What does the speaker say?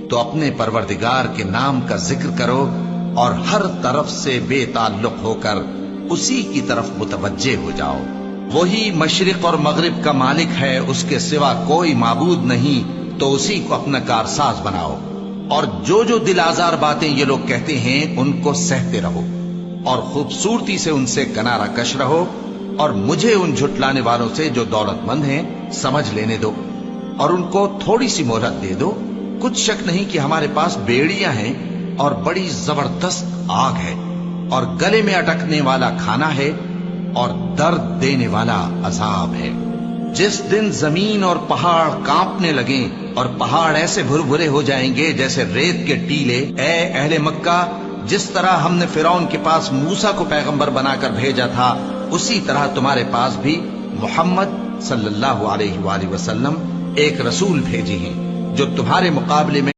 तो अपने परवरदिगार के नाम का जिक्र करो और हर तरफ से बेताल्लुक होकर उसी की तरफ मुतवज्जे हो जाओ। वही मशरिक और मगरिब का मालिक है, उसके सिवा कोई माबूद नहीं, तो उसी को अपना कारसाज बनाओ। और जो दिल आजार बातें ये लोग कहते हैं उनको सहते रहो और खूबसूरती से उनसे किनारा कश रहो, और मुझे उन झुटलाने वालों से जो दौलतमंद हैं समझ लेने दो और उनको थोड़ी सी मोहलत दे दो। कुछ शक नहीं कि हमारे पास बेड़ियां हैं और बड़ी जबरदस्त आग है और गले में अटकने वाला खाना है और दर्द देने वाला अजाब है। जिस दिन जमीन और पहाड़ कांपने लगे और पहाड़ ऐसे भुरभुरे हो जाएंगे जैसे रेत के टीले, ए अहले मक्का, जिस तरह हमने फिरौन के पास मूसा को पैगंबर बनाकर भेजा था, उसी तरह तुम्हारे पास भी मोहम्मद सल्लल्लाहु अलैहि वसल्लम एक रसूल भेजी हैं जो तुम्हारे मुकाबले में